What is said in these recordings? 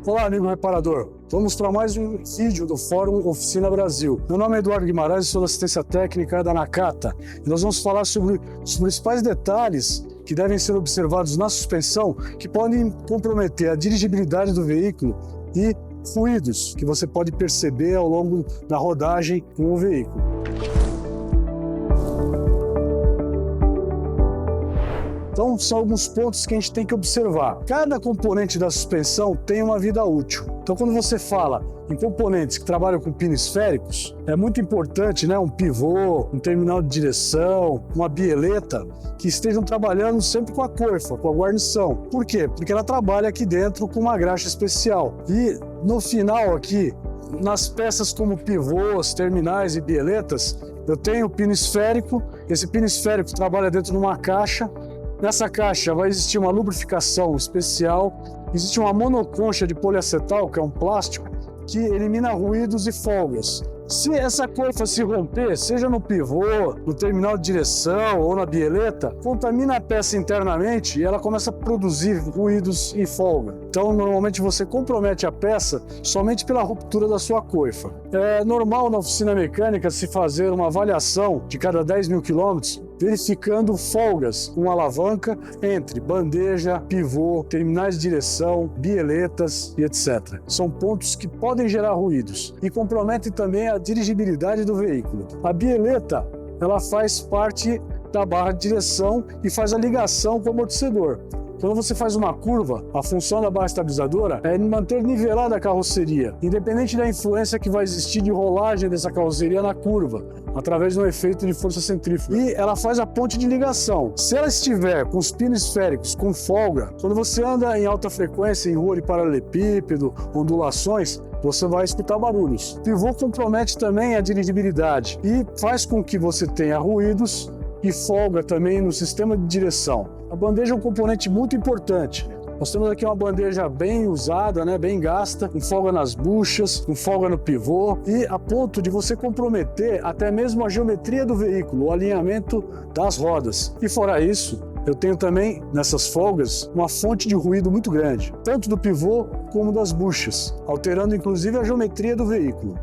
Olá, amigo reparador. Vamos para mais um vídeo do Fórum Oficina Brasil. Meu nome é Eduardo Guimarães, sou da assistência técnica da Nakata. E nós vamos falar sobre os principais detalhes que devem ser observados na suspensão que podem comprometer a dirigibilidade do veículo e ruídos que você pode perceber ao longo da rodagem com o veículo. Então, são alguns pontos que a gente tem que observar. Cada componente da suspensão tem uma vida útil. Então, quando você fala em componentes que trabalham com pinos esféricos, é muito importante, um pivô, um terminal de direção, uma bieleta, que estejam trabalhando sempre com a coifa, com a guarnição. Por quê? Porque ela trabalha aqui dentro com uma graxa especial. E no final aqui, nas peças como pivôs, terminais e bieletas, eu tenho o pino esférico. Esse pino esférico trabalha dentro de uma caixa. Nessa caixa vai existir uma lubrificação especial, existe uma monoconcha de poliacetal, que é um plástico, que elimina ruídos e folgas. Se essa coifa se romper, seja no pivô, no terminal de direção ou na bieleta, contamina a peça internamente e ela começa a produzir ruídos e folga. Então, normalmente você compromete a peça somente pela ruptura da sua coifa. É normal na oficina mecânica se fazer uma avaliação de cada 10 mil quilômetros, verificando folgas com alavanca entre bandeja, pivô, terminais de direção, bieletas e etc. São pontos que podem gerar ruídos e comprometem também a dirigibilidade do veículo. A bieleta, ela faz parte da barra de direção e faz a ligação com o amortecedor. Quando você faz uma curva, a função da barra estabilizadora é manter nivelada a carroceria, independente da influência que vai existir de rolagem dessa carroceria na curva, através de um efeito de força centrífuga. E ela faz a ponte de ligação. Se ela estiver com os pinos esféricos com folga, quando você anda em alta frequência em rua de paralelepípedo, ondulações, você vai escutar barulhos. O pivô compromete também a dirigibilidade e faz com que você tenha ruídos e folga também no sistema de direção. A bandeja é um componente muito importante. Nós temos aqui uma bandeja bem usada, bem gasta, com folga nas buchas, com folga no pivô e a ponto de você comprometer até mesmo a geometria do veículo, o alinhamento das rodas. E fora isso, eu tenho também, nessas folgas, uma fonte de ruído muito grande, tanto do pivô como das buchas, alterando inclusive a geometria do veículo.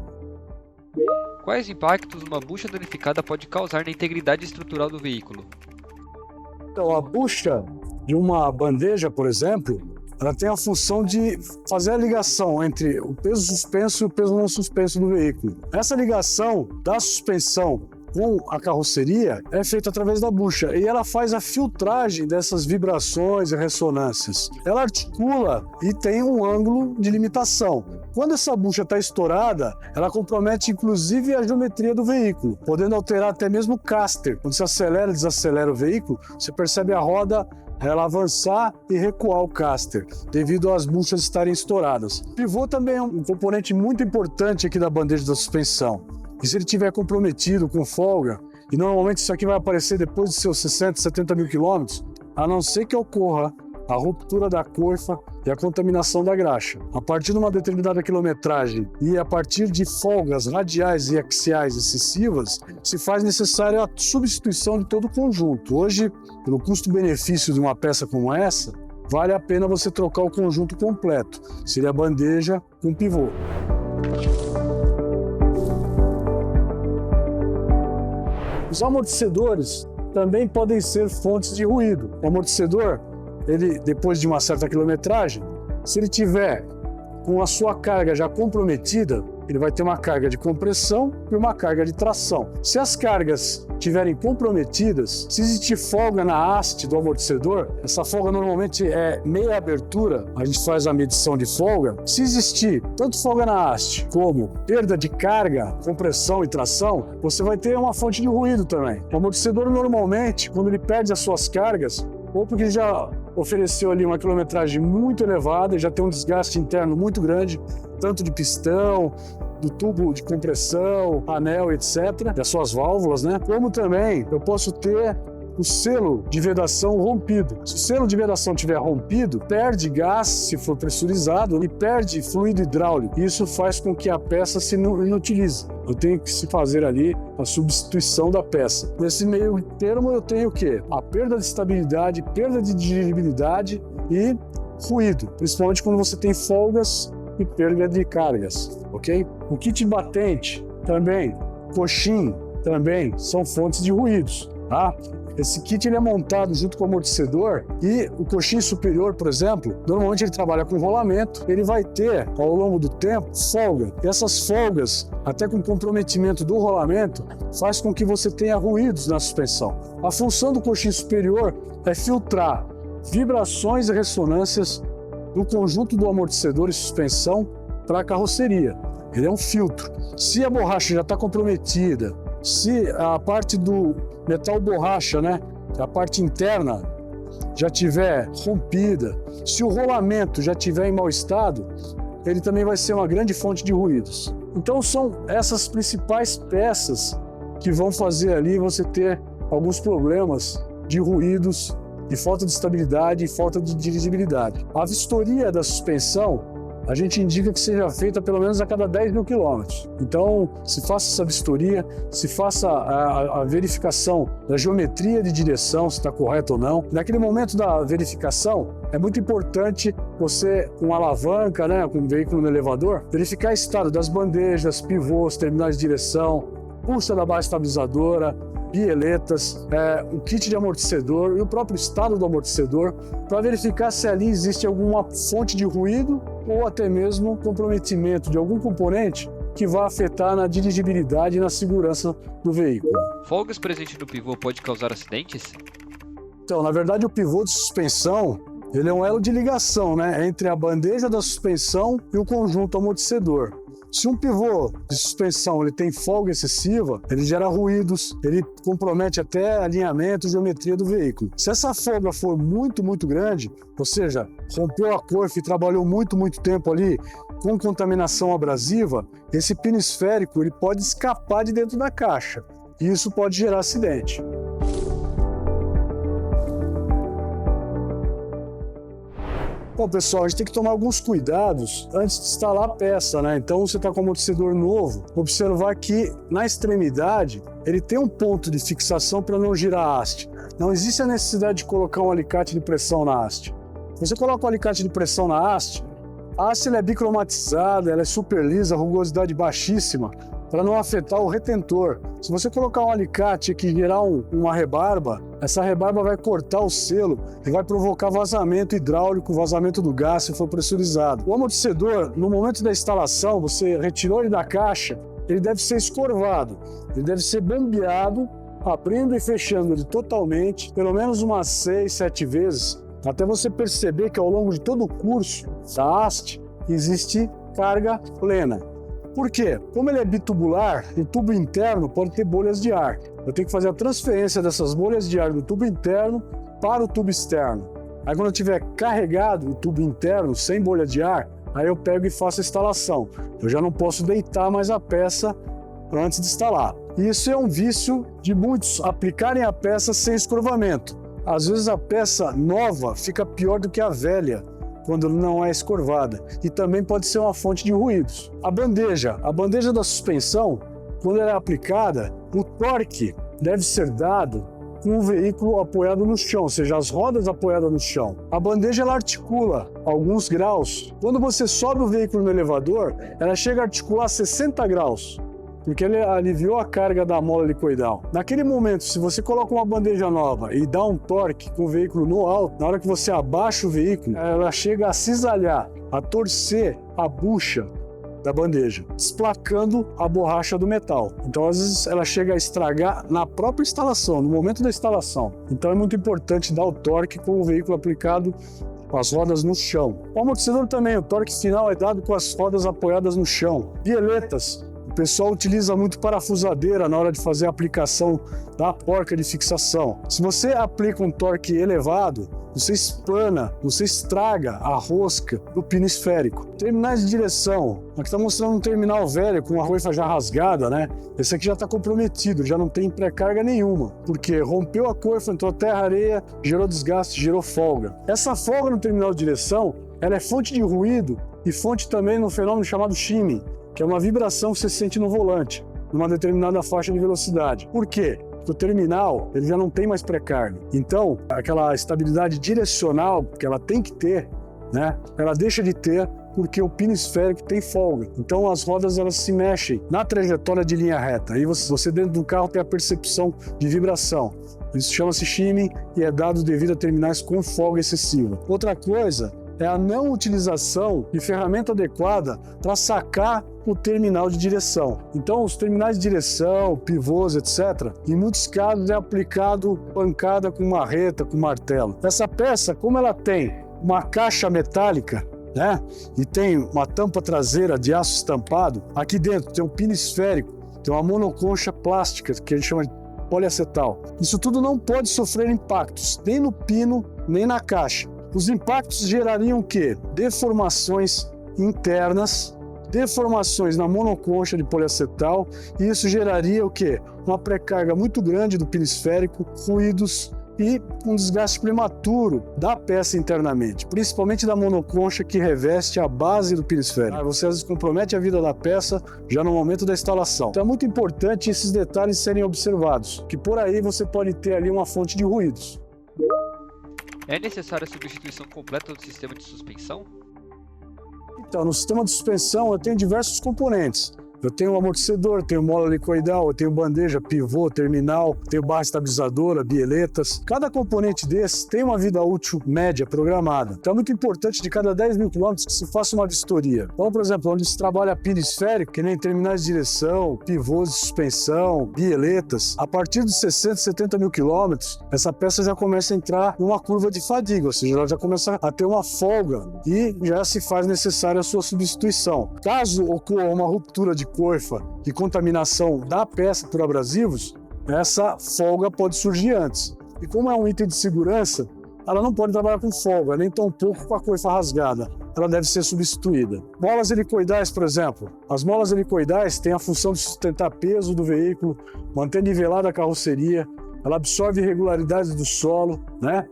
Quais impactos uma bucha danificada pode causar na integridade estrutural do veículo? Então, a bucha de uma bandeja, por exemplo, ela tem a função de fazer a ligação entre o peso suspenso e o peso não suspenso do veículo. Essa ligação da suspensão com a carroceria é feita através da bucha e ela faz a filtragem dessas vibrações e ressonâncias. Ela articula e tem um ângulo de limitação. Quando essa bucha está estourada, ela compromete inclusive a geometria do veículo, podendo alterar até mesmo o caster. Quando você acelera e desacelera o veículo, você percebe a roda ela avançar e recuar o caster, devido às buchas estarem estouradas. O pivô também é um componente muito importante aqui da bandeja da suspensão. E se ele estiver comprometido com folga, e normalmente isso aqui vai aparecer depois de seus 60, 70 mil quilômetros, a não ser que ocorra a ruptura da coifa e a contaminação da graxa. A partir de uma determinada quilometragem e a partir de folgas radiais e axiais excessivas, se faz necessária a substituição de todo o conjunto. Hoje, pelo custo-benefício de uma peça como essa, vale a pena você trocar o conjunto completo. Seria a bandeja com pivô. Os amortecedores também podem ser fontes de ruído. O amortecedor, ele, depois de uma certa quilometragem, se ele tiver com a sua carga já comprometida, ele vai ter uma carga de compressão e uma carga de tração. Se as cargas estiverem comprometidas, se existir folga na haste do amortecedor, essa folga normalmente é meia abertura, a gente faz a medição de folga. Se existir tanto folga na haste como perda de carga, compressão e tração, você vai ter uma fonte de ruído também. O amortecedor normalmente, quando ele perde as suas cargas, ou porque ele já ofereceu ali uma quilometragem muito elevada e já tem um desgaste interno muito grande, tanto de pistão, do tubo de compressão, anel, etc., das suas válvulas, como também eu posso ter o selo de vedação rompido. Se o selo de vedação estiver rompido, perde gás se for pressurizado e perde fluido hidráulico. Isso faz com que a peça se inutilize. Eu tenho que se fazer ali a substituição da peça. Nesse meio termo eu tenho o quê? A perda de estabilidade, perda de dirigibilidade e ruído, principalmente quando você tem folgas e perda de cargas, ok? O kit batente também, coxim também são fontes de ruídos, tá? Esse kit ele é montado junto com o amortecedor e o coxim superior, por exemplo, normalmente ele trabalha com rolamento, ele vai ter, ao longo do tempo, folga. E essas folgas, até com comprometimento do rolamento, faz com que você tenha ruídos na suspensão. A função do coxim superior é filtrar vibrações e ressonâncias do conjunto do amortecedor e suspensão para a carroceria. Ele é um filtro. Se a borracha já está comprometida, se a parte do metal borracha, né, a parte interna, já tiver rompida, se o rolamento já tiver em mau estado, ele também vai ser uma grande fonte de ruídos. Então são essas principais peças que vão fazer ali você ter alguns problemas de ruídos, de falta de estabilidade e falta de dirigibilidade. A vistoria da suspensão, a gente indica que seja feita pelo menos a cada 10 mil quilômetros. Então, se faça essa vistoria, se faça a verificação da geometria de direção, se está correto ou não. Naquele momento da verificação, é muito importante você, com alavanca, né, com o veículo no elevador, verificar o estado das bandejas, pivôs, terminais de direção, pulsa da base estabilizadora, bieletas, o kit de amortecedor e o próprio estado do amortecedor, para verificar se ali existe alguma fonte de ruído ou até mesmo comprometimento de algum componente que vai afetar na dirigibilidade e na segurança do veículo. Folgas presentes no pivô pode causar acidentes? Então, na verdade, o pivô de suspensão, ele é um elo de ligação, né, entre a bandeja da suspensão e o conjunto amortecedor. Se um pivô de suspensão ele tem folga excessiva, ele gera ruídos, ele compromete até alinhamento e geometria do veículo. Se essa folga for muito grande, ou seja, rompeu a corfa e trabalhou muito tempo ali com contaminação abrasiva, esse pino esférico ele pode escapar de dentro da caixa e isso pode gerar acidente. Bom, pessoal, a gente tem que tomar alguns cuidados antes de instalar a peça, né? Então, você está com o amortecedor novo, observar que na extremidade ele tem um ponto de fixação para não girar a haste. Não existe a necessidade de colocar um alicate de pressão na haste. Você coloca um alicate de pressão na haste, a haste ela é bicromatizada, ela é super lisa, rugosidade baixíssima, para não afetar o retentor. Se você colocar um alicate que gerar uma rebarba, essa rebarba vai cortar o selo e vai provocar vazamento hidráulico, vazamento do gás se for pressurizado. O amortecedor, no momento da instalação, você retirou ele da caixa, ele deve ser escorvado, ele deve ser bombeado, abrindo e fechando ele totalmente, pelo menos umas 6, 7 vezes, até você perceber que ao longo de todo o curso da haste existe carga plena. Por quê? Como ele é bitubular, o tubo interno pode ter bolhas de ar. Eu tenho que fazer a transferência dessas bolhas de ar do tubo interno para o tubo externo. Aí quando eu tiver carregado o tubo interno sem bolha de ar, aí eu pego e faço a instalação. Eu já não posso deitar mais a peça antes de instalar. E isso é um vício de muitos aplicarem a peça sem escorvamento. Às vezes a peça nova fica pior do que a velha, quando não é escorvada, e também pode ser uma fonte de ruídos. A bandeja da suspensão, quando ela é aplicada, o torque deve ser dado com o veículo apoiado no chão, ou seja, as rodas apoiadas no chão. A bandeja ela articula alguns graus. Quando você sobe o veículo no elevador, ela chega a articular 60 graus, porque ele aliviou a carga da mola helicoidal. Naquele momento, se você coloca uma bandeja nova e dá um torque com o veículo no alto, na hora que você abaixa o veículo, ela chega a cisalhar, a torcer a bucha da bandeja, desplacando a borracha do metal. Então, às vezes, ela chega a estragar na própria instalação, no momento da instalação. Então, é muito importante dar o torque com o veículo aplicado com as rodas no chão. O amortecedor também, o torque final é dado com as rodas apoiadas no chão. Bieletas. O pessoal utiliza muito parafusadeira na hora de fazer a aplicação da porca de fixação. Se você aplica um torque elevado, você espana, você estraga a rosca do pino esférico. Terminais de direção. Aqui está mostrando um terminal velho com a coifa já rasgada, né? Esse aqui já está comprometido, já não tem pré-carga nenhuma. Porque rompeu a coifa, entrou terra, areia, gerou desgaste, gerou folga. Essa folga no terminal de direção, ela é fonte de ruído e fonte também de um fenômeno chamado shimming, que é uma vibração que você sente no volante, numa determinada faixa de velocidade. Por quê? Porque o terminal ele já não tem mais pré-carga. Então, aquela estabilidade direcional que ela tem que ter, né, ela deixa de ter porque o pino esférico tem folga. Então as rodas elas se mexem na trajetória de linha reta. Aí você dentro do carro tem a percepção de vibração. Isso chama-se shimming e é dado devido a terminais com folga excessiva. Outra coisa é a não utilização de ferramenta adequada para sacar o terminal de direção. Então, os terminais de direção, pivôs, etc., em muitos casos é aplicado pancada com marreta, com martelo. Essa peça, como ela tem uma caixa metálica, né, e tem uma tampa traseira de aço estampado, aqui dentro tem um pino esférico, tem uma monoconcha plástica, que a gente chama de poliacetal. Isso tudo não pode sofrer impactos, nem no pino, nem na caixa. Os impactos gerariam o quê? Deformações internas, deformações na monoconcha de poliacetal, e isso geraria o quê? Uma pré-carga muito grande do pino esférico, ruídos e um desgaste prematuro da peça internamente, principalmente da monoconcha que reveste a base do pino esférico. Você às vezes compromete a vida da peça já no momento da instalação. Então é muito importante esses detalhes serem observados, que por aí você pode ter ali uma fonte de ruídos. É necessária a substituição completa do sistema de suspensão? Então, no sistema de suspensão eu tenho diversos componentes. Eu tenho um amortecedor, tenho mola helicoidal, eu tenho bandeja, pivô, terminal, tenho barra estabilizadora, bieletas. Cada componente desse tem uma vida útil média programada. Então é muito importante de cada 10 mil quilômetros que se faça uma vistoria. Então, por exemplo, onde se trabalha pino esférico, que nem terminais de direção, pivôs de suspensão, bieletas, a partir de 60, 70 mil quilômetros, essa peça já começa a entrar numa curva de fadiga, ou seja, ela já começa a ter uma folga e já se faz necessária a sua substituição. Caso ocorra uma ruptura de coifa e contaminação da peça por abrasivos, essa folga pode surgir antes. E como é um item de segurança, ela não pode trabalhar com folga, nem tão pouco com a coifa rasgada. Ela deve ser substituída. Molas helicoidais, por exemplo. As molas helicoidais têm a função de sustentar peso do veículo, manter nivelada a carroceria, ela absorve irregularidades do solo, né?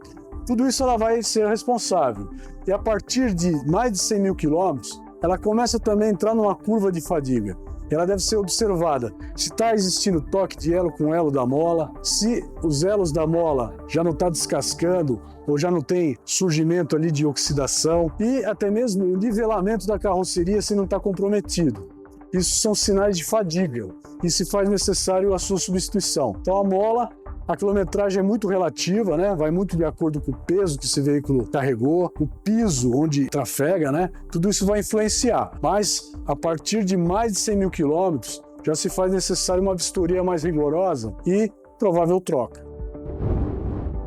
Tudo isso ela vai ser responsável. E a partir de mais de 100 mil quilômetros, ela começa também a entrar numa curva de fadiga. Ela deve ser observada se está existindo toque de elo com elo da mola, se os elos da mola já não estão descascando ou já não tem surgimento ali de oxidação e até mesmo o nivelamento da carroceria se não está comprometido. Isso são sinais de fadiga e se faz necessário a sua substituição. Então a mola, a quilometragem é muito relativa, né? Vai muito de acordo com o peso que esse veículo carregou, o piso onde trafega, né? Tudo isso vai influenciar. Mas a partir de mais de 100 mil quilômetros já se faz necessário uma vistoria mais rigorosa e provável troca.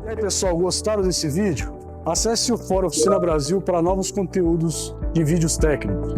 E aí, pessoal, gostaram desse vídeo? Acesse o Fórum Oficina Brasil para novos conteúdos de vídeos técnicos.